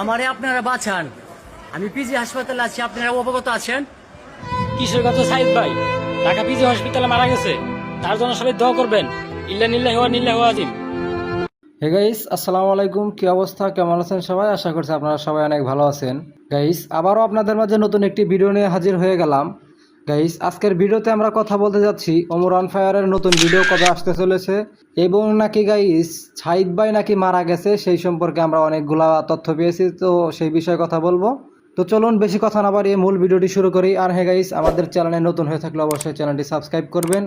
আমারে আপনারা বাঁচান, আমি পিজি হাসপাতালে আছি, আপনারা অবগত আছেন? কিশোর কথা সাইদ ভাই ঢাকা পিজি হসপিটালে মারা গেছে, তার জন্য সবাই দোয়া করবেন। ইল্লা নিল্লাহি ওয়া নিল্লাহি আজিম। হে গাইস, আসসালামু আলাইকুম। কি অবস্থা, কেমন আছেন সবাই? আশা করছি আপনারা সবাই অনেক ভালো আছেন। গাইস, আবারও আপনাদের মাঝে নতুন একটি ভিডিও নিয়ে হাজির হয়ে গেলাম। গাইস, আজকের ভিডিওতে আমরা কথা বলতে যাচ্ছি ওমর অন ফায়ারের নতুন ভিডিও কবে আসতে চলেছে এবং নাকি গাইস সাইদ ভাই নাকি মারা গেছে, সেই সম্পর্কে আমরা অনেকগুলা তথ্য পেয়েছি, তো সেই বিষয়ে কথা বলবো। তো চলুন বেশি কথা না বাড়িয়ে মূল ভিডিওটি শুরু করি। আর হ্যাঁ গাইস, আমাদের চ্যানেলে নতুন হয়ে থাকলে অবশ্যই চ্যানেলটি সাবস্ক্রাইব করবেন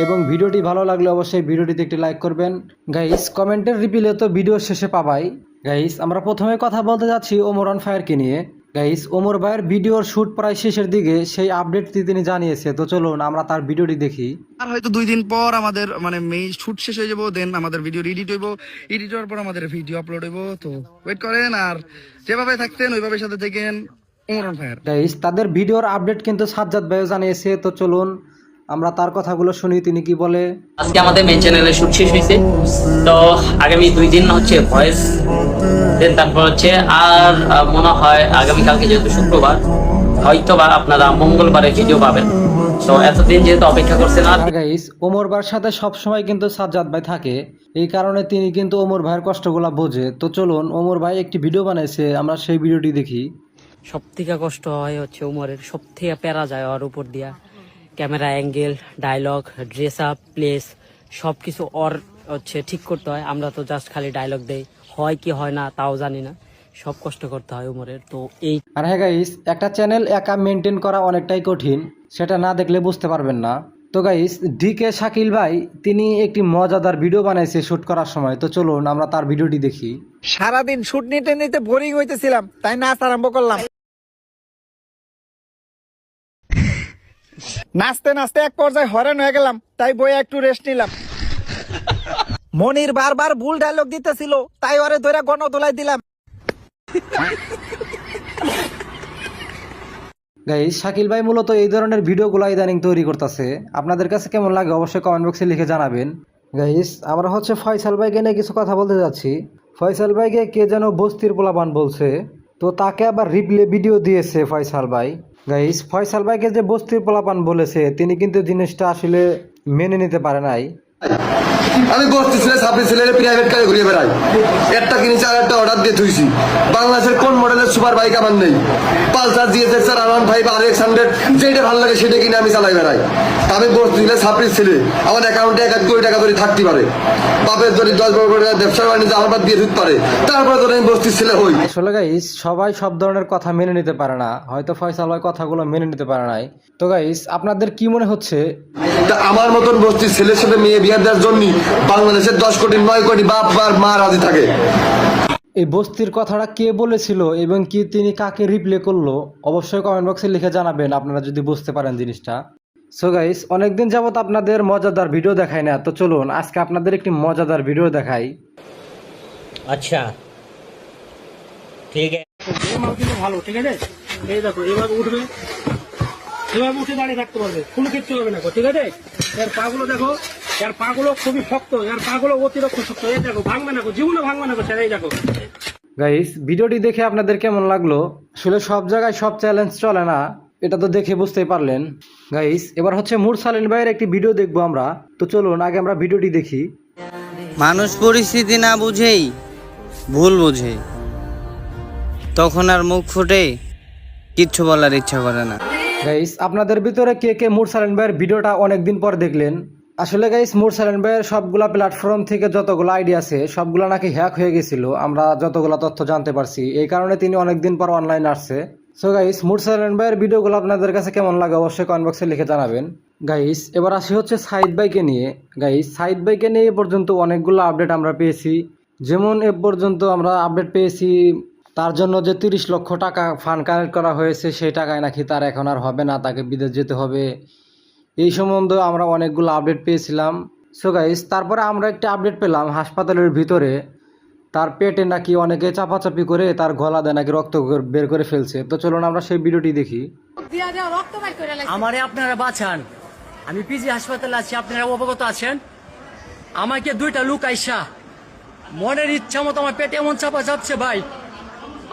এবং ভিডিওটি ভালো লাগলে অবশ্যই ভিডিওটিতে একটি লাইক করবেন। গাইস, কমেন্টের রিপ্লাই তো ভিডিওর শেষে পাবাই। গাইস, আমরা প্রথমে কথা বলতে যাচ্ছি ওমর অন ফায়ারকে নিয়ে। গাইস, ওমর ভাইয়ের ভিডিওর শুট প্রায় শেষের দিকে, সেই আপডেটটি তিনি জানিয়েছে। তো চলুন আমরা তার ভিডিওটি দেখি। আর হয়তো 2 দিন পর আমাদের মেই শুট শেষ হয়ে যাবো, দেন আমাদের ভিডিও এডিট হইব, এডিট হওয়ার পর আমাদের ভিডিও আপলোড হইব। তো ওয়েট করেন, আর যেভাবে থাকতেন ওইভাবে সাথে থাকেন। Omar on fire. গাইস, তাদের ভিডিওর আপডেট কিন্তু সাজ্জাদ ভাইও জানিয়েছে। তো চলুন আমরা তার কথাগুলো শুনি, তিনি কি বলে। আজকে আমাদের মেন চ্যানেলে শুট শেষ হয়েছে, তো আগামী 2 দিন হচ্ছে ভয়েস, দেন তারপর হচ্ছে আর মনে হয় আগামীকালকে যেহেতু শুক্রবার, হয়তো বা আপনারা মঙ্গলবারে ভিডিও পাবেন। তো এতদিন যেহেতু অপেক্ষা করছেন। আর গাইস, ওমর ভাইয়ের সাথে সবসময় কিন্তু সাজ্জাদ ভাই থাকে, এই কারণে তিনি কিন্তু ওমর ভাইয়ের কষ্টগুলা বোঝে। তো চলুন ওমর ভাই একটি ভিডিও বানাইছে, আমরা সেই ভিডিওটি দেখি। সব থেকে কষ্ট হয় হচ্ছে উমরের, সব থেকে প্যারা যায় ওর উপর দিয়া। Camera angle, dialogue, dress up, place সব কিছু ওর হচ্ছে ঠিক করতে হয়। আমরা তো জাস্ট খালি ডায়লগ দেই, হয় কি হয় না তাও জানি না, সব কষ্ট করতে হয় উমরের। তো এই আর হ্যাঁ গাইস, একটা চ্যানেল একা মেনটেন করা অনেকটাই কঠিন, সেটা না দেখলে বুঝতে পারবেন না। তো গাইস, ডিকে শাকিল ভাই তিনি একটি মজাদার ভিডিও বানাইছে শুট করার সময়। তো চলুন আমরা তার ভিডিওটি দেখি। সারাদিন শুট নিতে নিতে বোরিং হইতেছিলাম, তাই নাচ আরম্ভ করলাম। নাচতে নাচতে এক পর্যায়ে হয়রান হয়ে গেলাম, তাই বইয়ে একটু রেস্ট নিলাম। মনির বারবার ভুল ডায়লগ দিতেছিল, তাই ওরে ধরে গণদোলাই দিলাম। গাইস, শাকিল ভাই মূলত এই ধরনের ভিডিওগুলো ইদানিং তৈরি করতেছে। আপনাদের কাছে কেমন লাগে অবশ্যই কমেন্ট বক্সে লিখে জানাবেন। গাইস, আমরা হচ্ছে ফয়সাল ভাইকে নিয়ে কিছু কথা বলতে যাচ্ছি। ফয়সাল ভাইকে কে যেন বস্তির পোলাপান বলছে, তো তাকে আবার রিপ্লে ভিডিও দিয়েছে ফয়সাল ভাই। গাইস, ফয়সাল ভাইকে যে বস্তির পোলাপান বলেছে, তিনি কিন্তু জিনিসটা আসলে মেনে নিতে পারে নাই। আমি বস্তি ছেলে সাপড়ি ছেলে প্রাইভেট কারে ঘুরিয়ে বেড়াই, একটা কিনেছি আর একটা অর্ডার দিয়ে থুইছি। বাংলাদেশের কোন মডেলের সুপার বাইক আমার নেই? পালসার জিএসএক্স আর R15 RX100, যেটা ভালো লাগে সেটা কিনে আমি চালাই বেড়াই। আমি বস্তি ছেলে সাপড়ি ছেলে, আমার অ্যাকাউন্টে 1 কোটি টাকা ধরে থাকতে পারে, বাপের যদি 10-12 কোটি টাকা ব্যবসা বাণিজ্য আমার বাদ দিয়ে দিতে পারে, তারপরে ধরে আমি বস্তির ছেলে হই। আসলে গাইস, সবাই সব ধরনের কথা মেনে নিতে পারে না, হয়তো ফয়সাল ভাই কথাগুলো মেনে নিতে পারে নাই। তো গাইস, আপনাদের কি মনে হচ্ছে তা আমার মতন বস্তির ছেলের সাথে মেয়ে বিয়ে দেওয়ার জন্য বাংলাদেশের 10 কোটি 9 কোটি বাপ আর মা রাজি থাকে? এই বস্তির কথাটা কে বলেছিল এবং কি তিনি কাকে রিপ্লে করলো অবশ্যই কমেন্ট বক্সে লিখে জানাবেন, আপনারা যদি বুঝতে পারেন জিনিসটা। সো গাইস, অনেকদিন যাবত আপনাদের মজাদার ভিডিও দেখাই না, তো চলুন আজকে আপনাদের একটি মজাদার ভিডিও দেখাই। আচ্ছা ঠিক আছে, কিন্তু ভালো, ঠিক আছে। এই দেখো এভাবে উঠবে, এভাবে উঠে দাঁড়িয়ে থাকতে পারবে, কোনো কিচ্ছু হবে না, ঠিক আছে। এর পাগুলো দেখো, এর পাগুলো খুবই শক্ত, এর পাগুলো অতিরিক্ত শক্ত। এই দেখো ভাঙবে না, জীবনে ভাঙবে না, এই দেখো। গাইস, ভিডিওটি দেখে আপনাদের কেমন লাগলো? আসলে সব জায়গায় সব চ্যালেঞ্জ চলে না, এটা তো দেখে বুঝতেই পারলেন। গাইস, এবার হচ্ছে মুরসালিন ভাইয়ের একটি ভিডিও দেখবো আমরা। তো চলুন আগে আমরা ভিডিওটি দেখি। মানুষ পরিস্থিতি না বুঝেই ভুল বোঝে, তখন আর মুখ ফুটে কিচ্ছু বলার ইচ্ছা করে না। গাইস, আপনাদের ভিতরে কে কে মুরসালিন ভাইয়ের ভিডিওটা অনেকদিন পর দেখলেন? আসলে গাইস, মুরসালিন ভাইয়ের সবগুলা প্ল্যাটফর্ম থেকে যতগুলো আইডি আছে সবগুলা নাকি হ্যাক হয়ে গেছিল, আমরা যতগুলো তথ্য জানতে পারছি। এই কারণে তিনি অনেকদিন পর অনলাইন আসছে। সো গাইস, মুরসালিন ভাইয়ের ভিডিওগুলো আপনাদের কাছে কেমন লাগে অবশ্যই কমেন্ট বক্সে লিখে জানাবেন। গাইস, এবার আসি হচ্ছে সাইদ ভাইকে নিয়ে। গাইস, সাইদ ভাইকে নিয়ে এ পর্যন্ত অনেকগুলো আপডেট আমরা পেয়েছি। যেমন এ পর্যন্ত আমরা আপডেট পেয়েছি তার জন্য যে 30 লক্ষ টাকা ফান্ড কালেক্ট করা হয়েছে, সেই টাকায় নাকি তার এখন আর হবে না, তাকে বিদেশ যেতে হবে। এই সম্বন্ধে আমরা অনেকগুলো আপডেট পেয়েছিলাম। সো গাইস, তারপরে আমরা একটা আপডেট পেলাম হাসপাতালের ভিতরে তার পেটে নাকি অনেকে চাপাচাপি করে তার গলা দিয়ে নাকি রক্ত বের করে ফেলছে। তো চলুন আমরা সেই ভিডিওটি দেখি। আমারে আপনারা বাঁচান, আমি পিজি হাসপাতালে আছি, আপনারা অবগত আছেন? আমাকে 2টা লোক আইসা মনের ইচ্ছা মতো আমার পেটে এমন চাপা যাচ্ছে ভাই,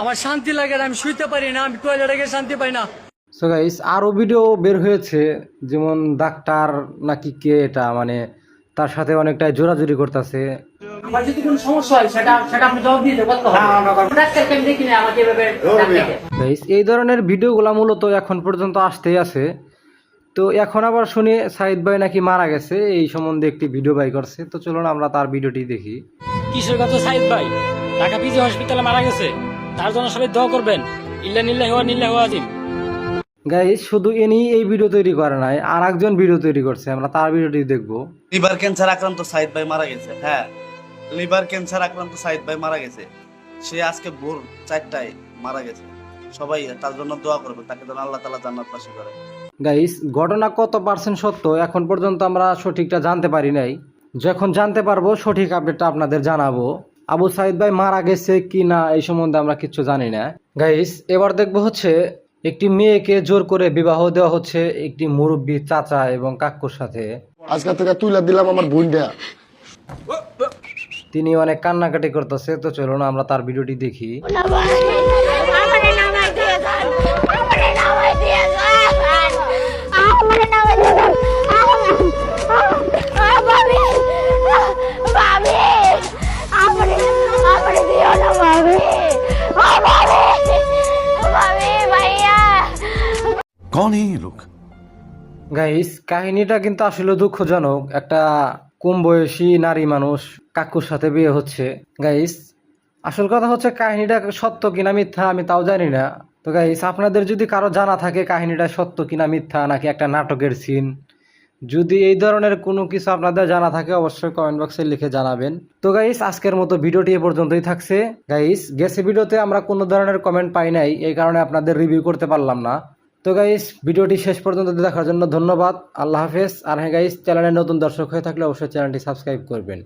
আমার শান্তি লাগে না, আমি শুইতে পারি না, আমি টয়লেটে গিয়ে শান্তি পাই না। সো গাইস আরো ভিডিও বের হয়েছে, যেমন ডাক্তার নাকি কে এটা মানে তার সাথে অনেকটাই জোরাজুরি করতেছে। আমার যদি কোনো সমস্যা হয় সেটা আপনি জবাব দিতে পারতে হবে। ডাক্তারকে আমি দেখি না, আমাকে এভাবে ডাক্তারকে। গাইস এই ধরনের ভিডিওগুলো মূলত এখন পর্যন্ত আসতেই আছে। তো এখন আবার শুনি সাইদ ভাই নাকি মারা গেছে, এই সম্বন্ধে একটি ভিডিও বাই করছে। তো চলুন আমরা তার ভিডিওটি দেখি। কিশোর কথা সাইদ ভাই ঢাকা পিজি হসপিটালে মারা গেছে, তার জন্য সবাই দোয়া করবেন। ইল্লা নিল্লাহি ওয়া নিল্লাহি ওয়া আজিম। গাইস শুধু এনি এই ভিডিও তৈরি করে নাই, আর একজন ভিডিও তৈরি করছে, আমরা তার ভিডিওটি দেখবো। লিভার ক্যান্সার আক্রান্ত সাইদ ভাই মারা গেছে। হ্যাঁ, লিভার ক্যান্সার আক্রান্ত সাইদ ভাই মারা গেছে। সে আজকে ভোর 4টায় মারা গেছে। সবাই তার জন্য দোয়া করবে, তাকে যেন আল্লাহ তাআলা জান্নাত বাসী করে। গাইস ঘটনা কত পার্সেন্ট সত্য এখন পর্যন্ত আমরা সঠিকটা জানতে পারি নাই। যখন জানতে পারবো সঠিক আপডেটটা আপনাদের জানাবো। আবু সাইদ ভাই মারা গেছে কি না এই সম্বন্ধে আমরা কিচ্ছু জানি না। গাইস এবার দেখবো হচ্ছে একটি মেয়েকে জোর করে বিবাহ দেওয়া হচ্ছে একটি মুরব্বী চাচা এবং কাকুর সাথে। আজকে থেকে তুইলা দিলাম আমার বোনটা। তিনি অনেক কান্নাকাটি করতেছে। তো চলুন আমরা তার ভিডিওটি দেখি। कौन है ये लोग? গাইস কাহিনীটা কিন্তু আসলে দুঃখজনক। একটা কম বয়সী নারী মানুষ কাকুর সাথে বিয়ে হচ্ছে। গাইস আসল কথা হচ্ছে কাহিনীটা সত্য কিনা মিথ্যা আমি তাও জানি না। তো গাইস আপনাদের যদি কারো জানা থাকে কাহিনীটা সত্য কিনা মিথ্যা নাকি একটা নাটকের সিন, যদি এই ধরনের কোনো কিছু আপনাদের জানা থাকে অবশ্যই কমেন্ট বক্সে লিখে জানাবেন। তো গাইস আজকের মতো ভিডিওটি এ পর্যন্তই থাকছে। গাইস গেছে ভিডিওতে আমরা কোনো ধরনের কমেন্ট পাই নাই, এই কারণে আপনাদের রিভিউ করতে পারলাম না। তো গাইস ভিডিওটি শেষ পর্যন্ত দেখার জন্য ধন্যবাদ। আল্লাহ হাফেজ। আর হ্যাঁ গাইস চ্যানেলে নতুন দর্শক হয়ে থাকলে অবশ্যই চ্যানেলটি সাবস্ক্রাইব করবেন।